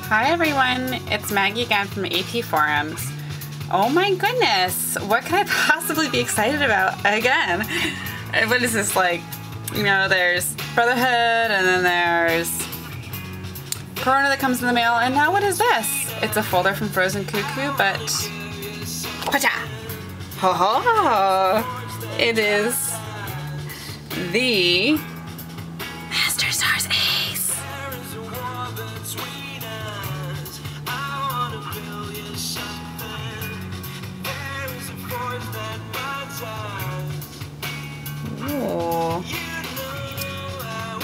Hi everyone, it's Maggie again from AP Forums. Oh my goodness, what can I possibly be excited about again? What is this like? You know, there's Brotherhood and then there's Corona that comes in the mail, and now what is this? It's a folder from Frozen Cuckoo, but Pacha! Ho ho! It is the Master Stars Ace. Ooh.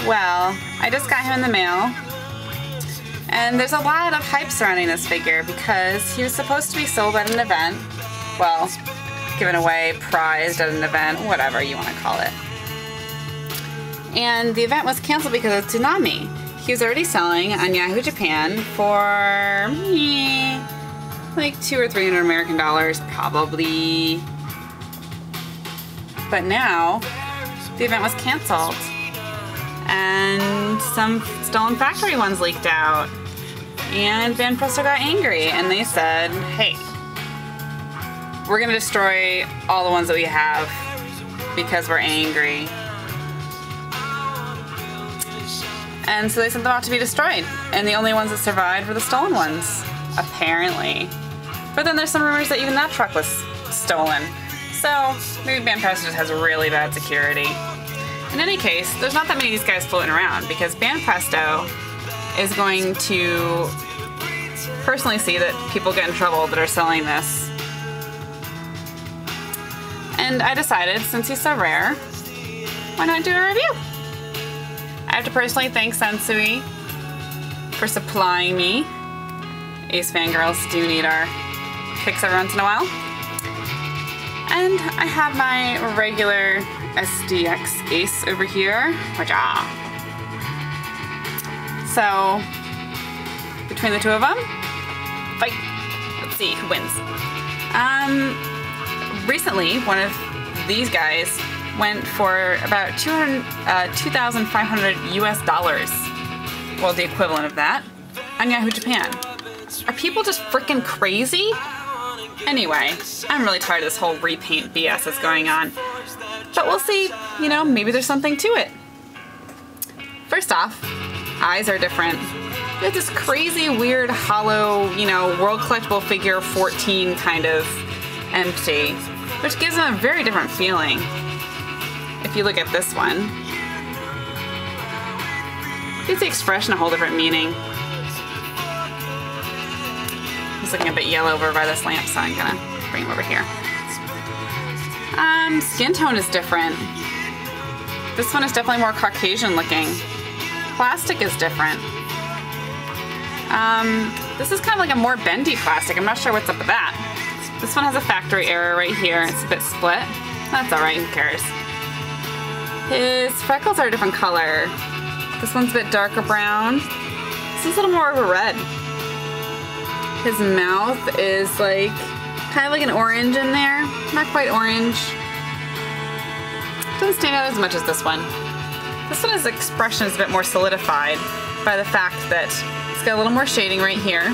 Well, I just got him in the mail, and there's a lot of hype surrounding this figure because he was supposed to be sold at an event. Well, given away, prized at an event, whatever you want to call it. And the event was canceled because of tsunami. He was already selling on Yahoo Japan for like $200 or $300 American dollars, probably. But now the event was canceled, and some stolen factory ones leaked out, and Banpresto got angry, and they said, hey, we're gonna destroy all the ones that we have because we're angry. And so they sent them out to be destroyed, and the only ones that survived were the stolen ones, apparently. But then there's some rumors that even that truck was stolen. So maybe Banpresto just has really bad security. In any case, there's not that many of these guys floating around because Banpresto is going to personally see that people get in trouble that are selling this. And I decided, since he's so rare, why not do a review? I have to personally thank Sensui for supplying me. Ace fangirls do need our kicks every once in a while. And I have my regular SDX Ace over here. So, between the two of them, fight. Let's see who wins. Recently, one of these guys went for about 2,500 US dollars. Well, the equivalent of that on Yahoo Japan. Are people just freaking crazy? Anyway, I'm really tired of this whole repaint BS that's going on. But we'll see, you know, maybe there's something to it. First off, eyes are different. You have this crazy, weird, hollow, you know, World Collectible Figure 14 kind of empty, which gives them a very different feeling. If you look at this one, it gives the expression a whole different meaning. He's looking a bit yellow over by this lamp, so I'm gonna bring him over here. Skin tone is different. This one is definitely more Caucasian looking. Plastic is different. This is kind of like a more bendy plastic. I'm not sure what's up with that. This one has a factory error right here. It's a bit split. That's alright, who cares? His freckles are a different color. This one's a bit darker brown. This is a little more of a red. His mouth is like, kind of like an orange in there. Not quite orange. Doesn't stand out as much as this one. This one, his expression is a bit more solidified by the fact that it's got a little more shading right here.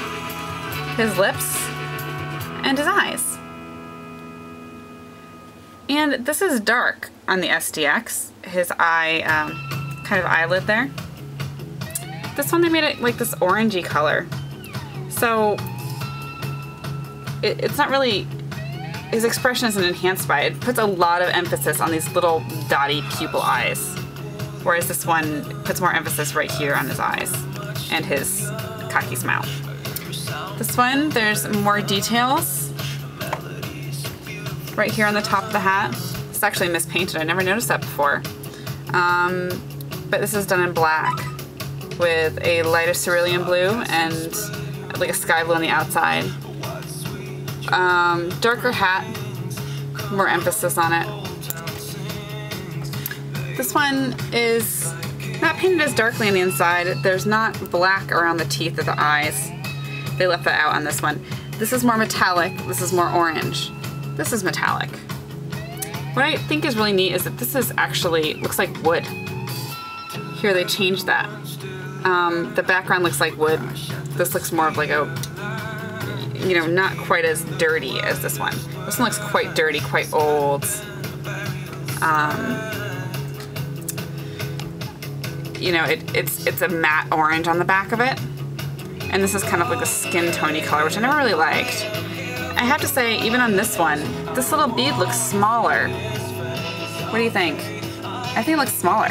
His lips and his eyes. And this is dark on the SDX. His eye, kind of eyelid there. This one they made it like this orangey color. So it's not really, his expression isn't enhanced by it. It puts a lot of emphasis on these little dotty pupil eyes. Whereas this one puts more emphasis right here on his eyes and his cocky smile. This one, there's more details right here on the top of the hat. It's actually mispainted. I never noticed that before. But this is done in black with a lighter cerulean blue and like a sky blue on the outside. Darker hat, more emphasis on it. This one is not painted as darkly on the inside. There's not black around the teeth of the eyes. They left that out on this one. This is more metallic. This is more orange. This is metallic. What I think is really neat is that this is actually, looks like wood. Here they changed that. The background looks like wood. This looks more of like a, you know, not quite as dirty as this one. This one looks quite dirty, quite old. You know, it's a matte orange on the back of it. And this is kind of like a skin tony color, which I never really liked. I have to say, even on this one, this little bead looks smaller. What do you think? I think it looks smaller.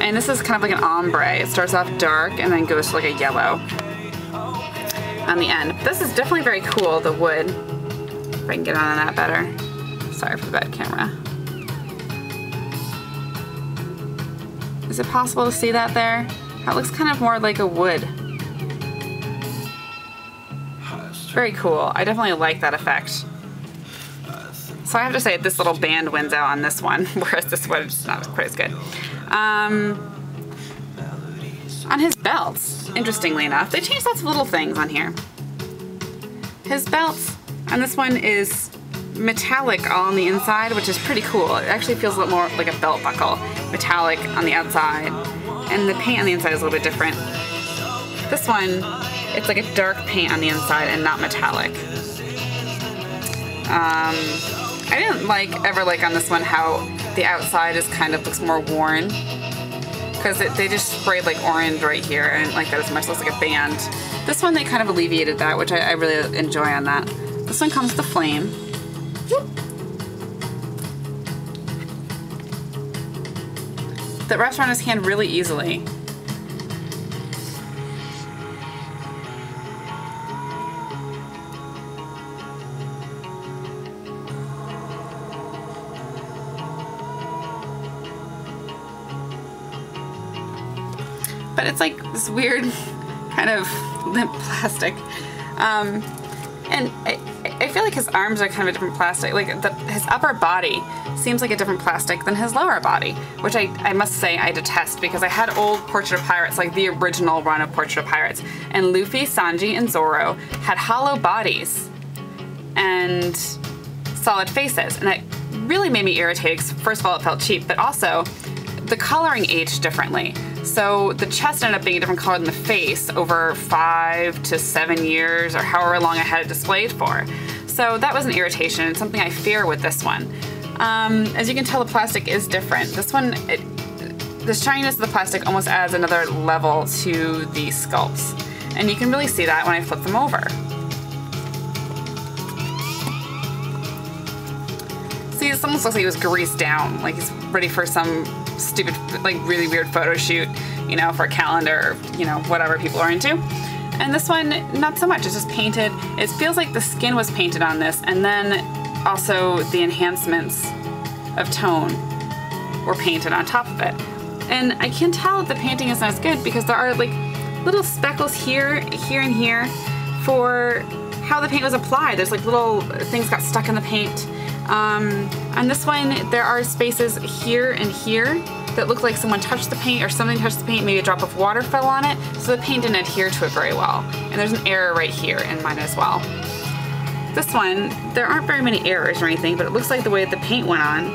And this is kind of like an ombre. It starts off dark and then goes to like a yellow on the end. This is definitely very cool, the wood. If I can get on that better. Sorry for the bad camera. Is it possible to see that there? That looks kind of more like a wood. Very cool. I definitely like that effect. So I have to say this little band wins out on this one, whereas this one is not quite as good. On his belts, interestingly enough, they changed lots of little things on here. His belts on this one is metallic all on the inside, which is pretty cool. It actually feels a little more like a belt buckle. Metallic on the outside, and the paint on the inside is a little bit different. This one, it's like a dark paint on the inside and not metallic. I didn't ever like on this one how the outside is kind of looks more worn, because they just sprayed like orange right here. I didn't like that as much. It looks like a band. This one they kind of alleviated that, which I really enjoy on that. This one comes with the flame. That wraps around his hand really easily. But it's like this weird kind of limp plastic. And I feel like his arms are kind of a different plastic. Like his upper body seems like a different plastic than his lower body, which I must say I detest, because I had old Portrait of Pirates, like the original run of Portrait of Pirates, and Luffy, Sanji, and Zoro had hollow bodies and solid faces, and it really made me irritated. First of all, it felt cheap, but also the coloring aged differently. So the chest ended up being a different color than the face over 5 to 7 years, or however long I had it displayed for. So that was an irritation, and something I fear with this one. As you can tell, the plastic is different. This one, the shininess of the plastic almost adds another level to the sculpts. And you can really see that when I flip them over. See, this almost looks like he was greased down, like he's ready for some stupid, like really weird photo shoot, you know, for a calendar, or, you know, whatever people are into. And this one, not so much. It's just painted. It feels like the skin was painted on this, and then also the enhancements of tone were painted on top of it. And I can tell that the painting is not as good, because there are like little speckles here, here, and here for how the paint was applied. There's like little things got stuck in the paint. On this one, there are spaces here and here that look like someone touched the paint, or something touched the paint, maybe a drop of water fell on it, so the paint didn't adhere to it very well. And there's an error right here in mine as well. This one, there aren't very many errors or anything, but it looks like the way that the paint went on,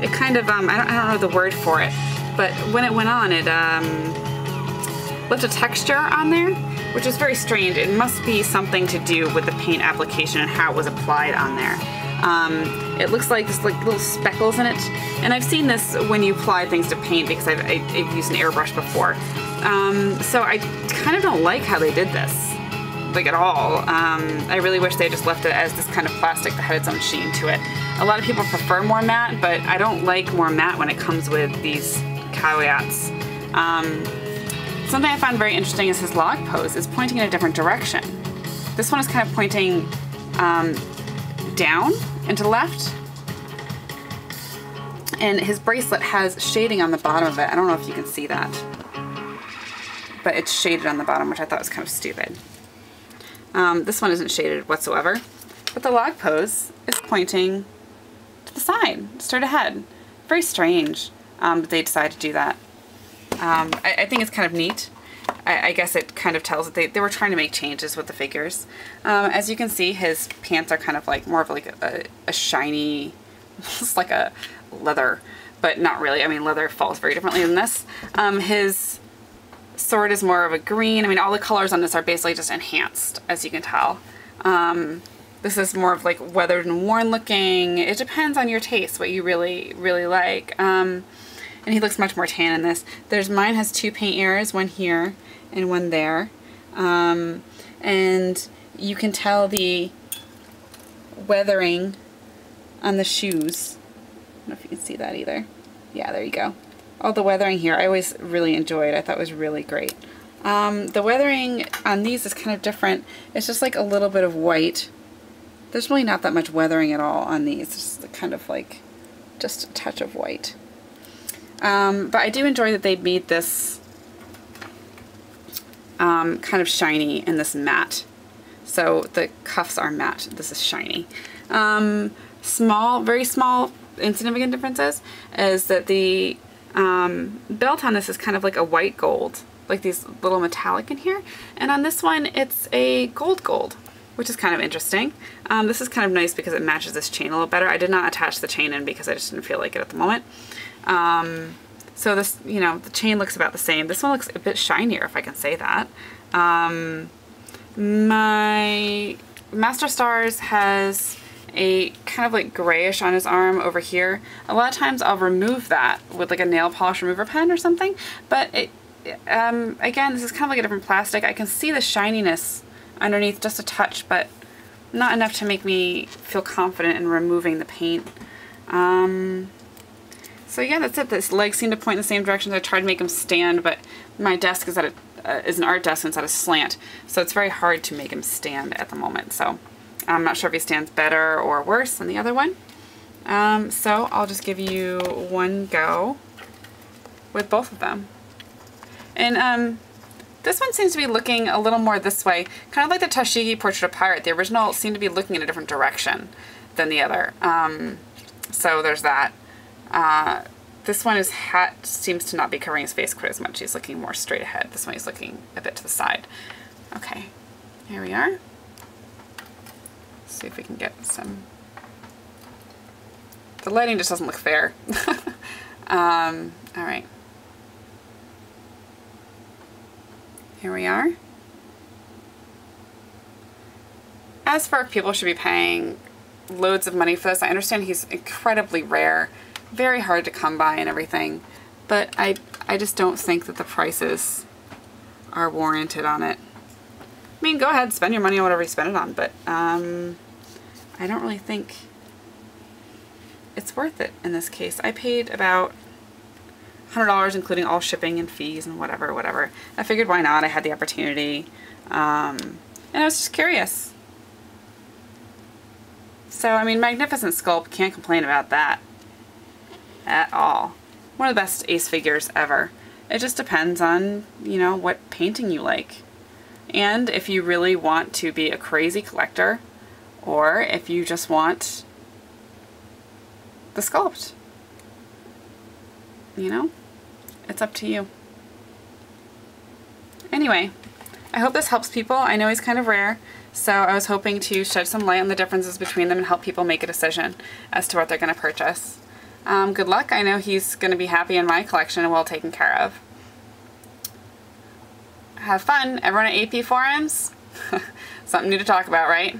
it kind of, I don't know the word for it, but when it went on, it left a texture on there, which is very strange. It must be something to do with the paint application and how it was applied on there. It looks like there's like little speckles in it, and I've seen this when you apply things to paint, because I've used an airbrush before. So I kind of don't like how they did this, like at all. I really wish they just left it as this kind of plastic that had its own sheen to it. A lot of people prefer more matte, but I don't like more matte when it comes with these caveats. Something I found very interesting is his log pose is pointing in a different direction. This one is kind of pointing down and to the left, and his bracelet has shading on the bottom of it. I don't know if you can see that, but it's shaded on the bottom, which I thought was kind of stupid. This one isn't shaded whatsoever, but the log pose is pointing to the side, straight ahead. Very strange, but they decided to do that. I think it's kind of neat. I guess it kind of tells that they were trying to make changes with the figures. As you can see, his pants are kind of like more of like a shiny, almost like a leather, but not really. I mean, leather falls very differently than this. His Sword is more of a green. I mean, all the colors on this are basically just enhanced, as you can tell. This is more of like weathered and worn looking. It depends on your taste, what you really, really like. And he looks much more tan in this. Mine has 2 paint areas, one here and one there. And you can tell the weathering on the shoes. I don't know if you can see that either. Yeah, there you go. All the weathering here I always really enjoyed. I thought was really great. The weathering on these is kind of different. It's just like a little bit of white. There's really not that much weathering at all on these. It's just kind of like just a touch of white. But I do enjoy that they made this kind of shiny and this matte. So the cuffs are matte. This is shiny. Very small, insignificant differences is that the belt on this is kind of like a white gold, like these little metallic in here. And on this one, it's a gold, which is kind of interesting. This is kind of nice because it matches this chain a little better. I did not attach the chain in because I just didn't feel like it at the moment. So this, you know, the chain looks about the same. This one looks a bit shinier, if I can say that. My Master Stars has a kind of like grayish on his arm over here. A lot of times I'll remove that with like a nail polish remover pen or something, but again, this is kind of like a different plastic. I can see the shininess underneath just a touch, but not enough to make me feel confident in removing the paint. So yeah, that's it. This legs seem to point in the same direction. I tried to make them stand, but my desk is at is an art desk and it's at a slant, so it's very hard to make him stand at the moment. So I'm not sure if he stands better or worse than the other one. So I'll just give you one go with both of them. And this one seems to be looking a little more this way, kind of like the Toshigi Portrait of Pirate. The original seemed to be looking in a different direction than the other. So there's that. This one, his hat seems to not be covering his face quite as much. He's looking more straight ahead. This one he's looking a bit to the side. Okay, here we are. See if we can get some... The lighting just doesn't look fair. Alright. Here we are. As for if people should be paying loads of money for this, I understand he's incredibly rare, very hard to come by and everything, but I just don't think that the prices are warranted on it. I mean, go ahead, spend your money on whatever you spend it on, but I don't really think it's worth it in this case. I paid about $100, including all shipping and fees and whatever. I figured why not? I had the opportunity, and I was just curious. So, I mean, magnificent sculpt, can't complain about that at all. One of the best Ace figures ever. It just depends on, you know, what painting you like. And if you really want to be a crazy collector, or if you just want the sculpt. You know? It's up to you. Anyway, I hope this helps people. I know he's kind of rare, so I was hoping to shed some light on the differences between them and help people make a decision as to what they're going to purchase. Good luck. I know he's going to be happy in my collection and well taken care of. Have fun. Everyone at AP Forums? Something new to talk about, right?